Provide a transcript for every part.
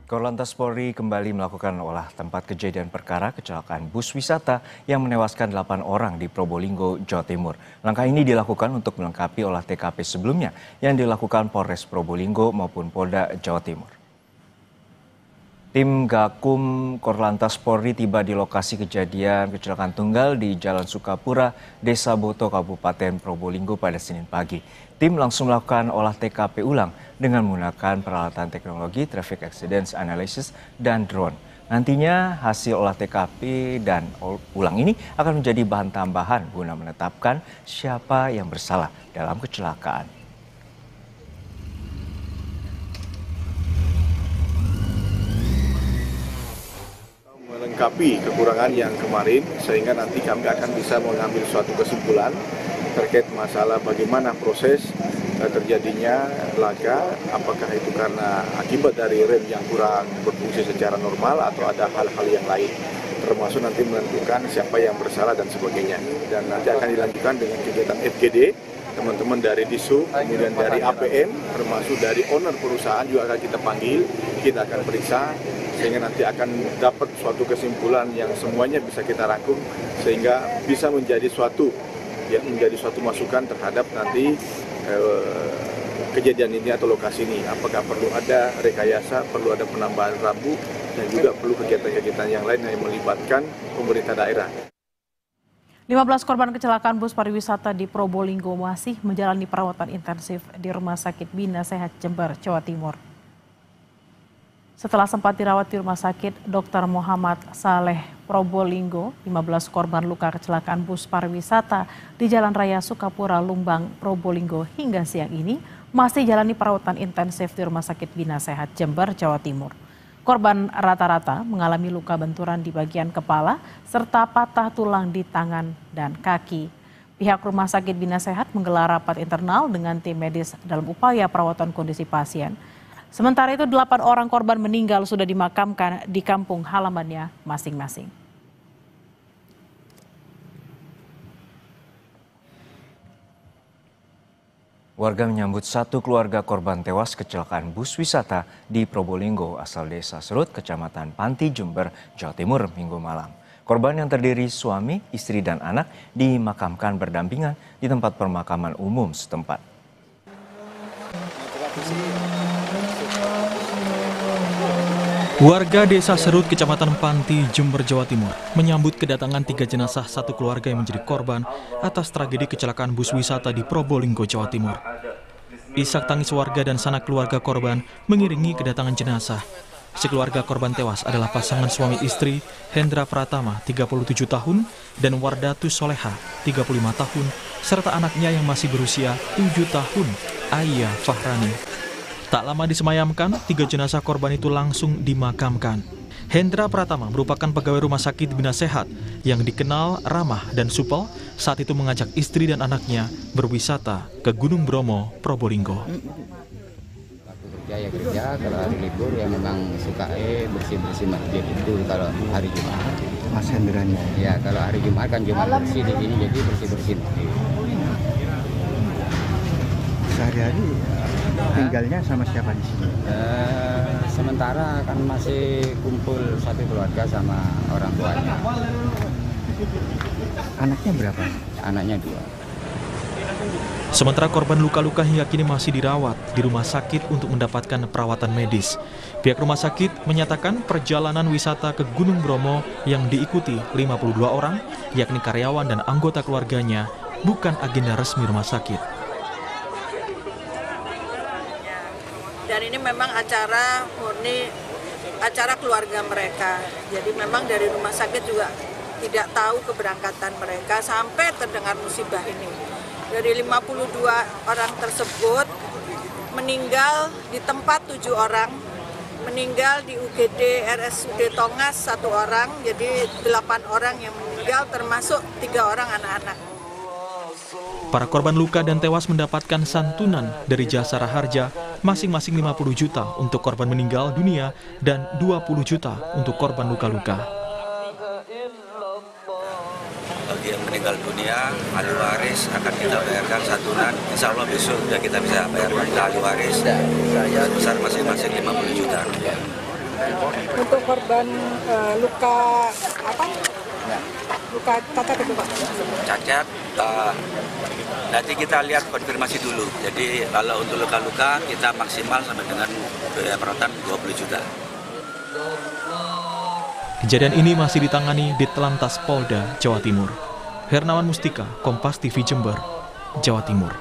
Korlantas Polri kembali melakukan olah tempat kejadian perkara kecelakaan bus wisata yang menewaskan 8 orang di Probolinggo, Jawa Timur. Langkah ini dilakukan untuk melengkapi olah TKP sebelumnya yang dilakukan Polres Probolinggo maupun Polda Jawa Timur. Tim Gakum Korlantas Polri tiba di lokasi kejadian kecelakaan tunggal di Jalan Sukapura, Desa Boto, Kabupaten Probolinggo pada Senin pagi. Tim langsung melakukan olah TKP ulang dengan menggunakan peralatan teknologi Traffic Accident Analysis dan drone. Nantinya hasil olah TKP dan ulang ini akan menjadi bahan tambahan guna menetapkan siapa yang bersalah dalam kecelakaan. Melengkapi kekurangan yang kemarin sehingga nanti kami akan bisa mengambil suatu kesimpulan terkait masalah bagaimana proses terjadinya laka, apakah itu karena akibat dari rem yang kurang berfungsi secara normal atau ada hal-hal yang lain, termasuk nanti menentukan siapa yang bersalah dan sebagainya. Dan nanti akan dilanjutkan dengan kegiatan FGD, teman-teman dari Disub, kemudian dari APM, termasuk dari owner perusahaan juga akan kita panggil, kita akan periksa, sehingga nanti akan dapat suatu kesimpulan yang semuanya bisa kita rangkum, sehingga bisa menjadi suatu masukan terhadap nanti kejadian ini atau lokasi ini. Apakah perlu ada rekayasa, perlu ada penambahan rambu, dan juga perlu kegiatan-kegiatan yang lain yang melibatkan pemerintah daerah. 15 korban kecelakaan bus pariwisata di Probolinggo masih menjalani perawatan intensif di Rumah Sakit Bina Sehat Jember, Jawa Timur. Setelah sempat dirawat di Rumah Sakit Dr. Muhammad Saleh Probolinggo, 15 korban luka kecelakaan bus pariwisata di Jalan Raya Sukapura, Lumbang, Probolinggo hingga siang ini masih jalani perawatan intensif di Rumah Sakit Bina Sehat Jember, Jawa Timur. Korban rata-rata mengalami luka benturan di bagian kepala serta patah tulang di tangan dan kaki. Pihak Rumah Sakit Bina Sehat menggelar rapat internal dengan tim medis dalam upaya perawatan kondisi pasien. Sementara itu 8 orang korban meninggal sudah dimakamkan di kampung halamannya masing-masing. Warga menyambut satu keluarga korban tewas kecelakaan bus wisata di Probolinggo asal Desa Serut, Kecamatan Panti, Jember, Jawa Timur Minggu malam. Korban yang terdiri suami, istri, dan anak dimakamkan berdampingan di tempat pemakaman umum setempat. Warga Desa Serut, Kecamatan Panti, Jember, Jawa Timur menyambut kedatangan 3 jenazah satu keluarga yang menjadi korban atas tragedi kecelakaan bus wisata di Probolinggo, Jawa Timur. Isak tangis warga dan sanak keluarga korban mengiringi kedatangan jenazah. Sekeluarga korban tewas adalah pasangan suami istri Hendra Pratama, 37 tahun, dan Wardatus Soleha, 35 tahun, serta anaknya yang masih berusia 7 tahun, Aya Fahrani. Tak lama disemayamkan, 3 jenazah korban itu langsung dimakamkan. Hendra Pratama merupakan pegawai Rumah Sakit Bina Sehat yang dikenal ramah dan supel, saat itu mengajak istri dan anaknya berwisata ke Gunung Bromo, Probolinggo. Waktu kerja, kalau hari libur ya memang suka bersih-bersih masjid itu kalau hari Jumat. Mas Hendranya? Ya, kalau hari Jumat kan Jumat bersih di sini, jadi bersih-bersih. Sehari-hari tinggalnya sama siapa di sini? Sementara kan masih kumpul satu keluarga sama orang tuanya. Anaknya berapa? Anaknya 2. Sementara korban luka-luka hingga kini masih dirawat di rumah sakit untuk mendapatkan perawatan medis. Pihak rumah sakit menyatakan perjalanan wisata ke Gunung Bromo yang diikuti 52 orang, yakni karyawan dan anggota keluarganya, bukan agenda resmi rumah sakit. Dan ini memang acara murni acara keluarga mereka. Jadi memang dari rumah sakit juga tidak tahu keberangkatan mereka sampai terdengar musibah ini. Dari 52 orang tersebut meninggal di tempat 7 orang, meninggal di UGD RSUD Tongas 1 orang, jadi 8 orang yang meninggal termasuk 3 orang anak-anak. Para korban luka dan tewas mendapatkan santunan dari Jasara Harja masing-masing 50 juta untuk korban meninggal dunia dan 20 juta untuk korban luka-luka. Bagi yang meninggal dunia, ahli waris akan kita bayarkan santunan. Insya Allah besok sudah kita bisa bayarkan ahli waris sebesar masing-masing 50 juta. Untuk korban luka apa? Luka cacat itu Pak? Cacat, nanti kita lihat konfirmasi dulu. Jadi kalau untuk luka-luka kita maksimal sampai dengan biaya perawatan 20 juta. Kejadian ini masih ditangani di Telantas Polda, Jawa Timur. Hernawan Mustika, Kompas TV Jember, Jawa Timur.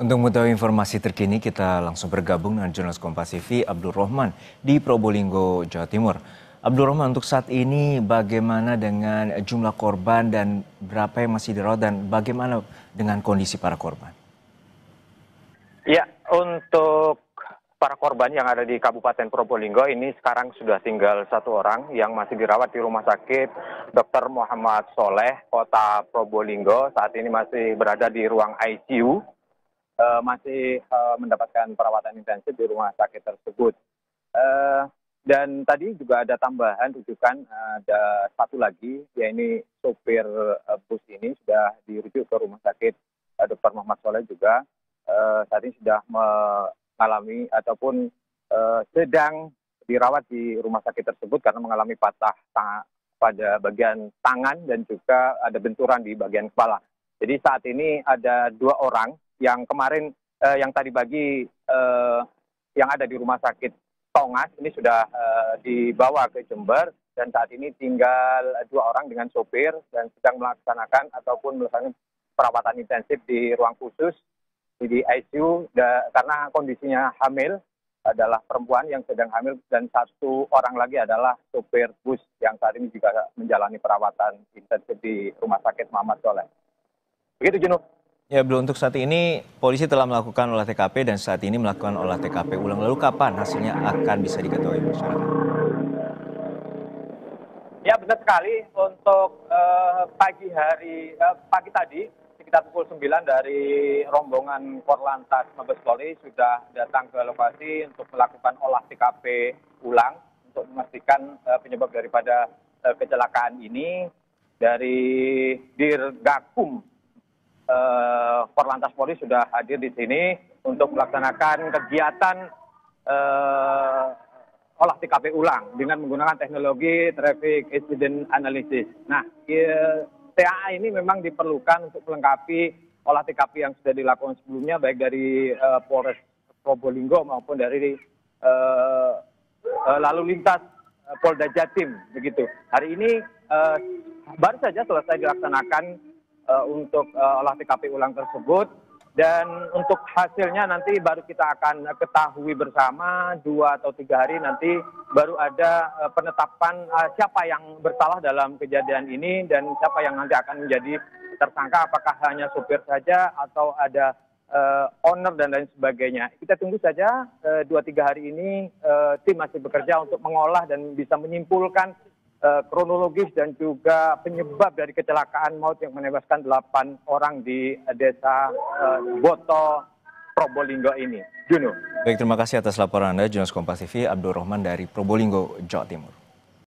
Untuk mengetahui informasi terkini, kita langsung bergabung dengan jurnalis Kompas TV Abdul Rohman di Probolinggo, Jawa Timur. Abdul Rohman, untuk saat ini bagaimana dengan jumlah korban dan berapa yang masih dirawat dan bagaimana dengan kondisi para korban? Ya, untuk para korban yang ada di Kabupaten Probolinggo ini sekarang sudah tinggal 1 orang yang masih dirawat di Rumah Sakit Dr. Muhammad Soleh, Kota Probolinggo. Saat ini masih berada di ruang ICU. Masih mendapatkan perawatan intensif di rumah sakit tersebut. Dan tadi juga ada tambahan rujukan, ada 1 lagi, yaitu sopir bus ini sudah dirujuk ke rumah sakit Dr. Muhammad Soleh juga. Saat ini sudah mengalami ataupun sedang dirawat di rumah sakit tersebut karena mengalami patah pada bagian tangan dan juga ada benturan di bagian kepala. Jadi saat ini ada 2 orang yang kemarin yang tadi pagi yang ada di rumah sakit Tongas ini sudah dibawa ke Jember dan saat ini tinggal 2 orang dengan sopir dan sedang melaksanakan ataupun melakukan perawatan intensif di ruang khusus di ICU karena kondisinya hamil, adalah perempuan yang sedang hamil dan 1 orang lagi adalah sopir bus yang saat ini juga menjalani perawatan intensif di Rumah Sakit Muhammad Soleh. Begitu Junub. Ya, belum, untuk saat ini polisi telah melakukan olah TKP dan saat ini melakukan olah TKP ulang. Lalu kapan hasilnya akan bisa diketahui masyarakat? Ya, benar sekali. Untuk pagi tadi sekitar pukul 9 dari rombongan Korlantas Mabes Polri sudah datang ke lokasi untuk melakukan olah TKP ulang untuk memastikan penyebab daripada kecelakaan ini. Dari Dirgakum Korlantas Polri sudah hadir di sini untuk melaksanakan kegiatan olah TKP ulang dengan menggunakan teknologi Traffic Accident Analysis. Nah, TAA ini memang diperlukan untuk melengkapi olah TKP yang sudah dilakukan sebelumnya, baik dari Polres Probolinggo maupun dari lalu lintas Polda Jatim. Begitu. Hari ini baru saja selesai dilaksanakan untuk olah TKP ulang tersebut dan untuk hasilnya nanti baru kita akan ketahui bersama 2 atau 3 hari nanti baru ada penetapan siapa yang bersalah dalam kejadian ini dan siapa yang nanti akan menjadi tersangka, apakah hanya supir saja atau ada owner dan lain sebagainya. Kita tunggu saja 2-3 hari ini tim masih bekerja untuk mengolah dan bisa menyimpulkan kronologis dan juga penyebab dari kecelakaan maut yang menewaskan 8 orang di desa Boto, Probolinggo ini. Juno. Baik, terima kasih atas laporan Anda, jurnalis Kompas TV Abdul Rohman dari Probolinggo, Jawa Timur.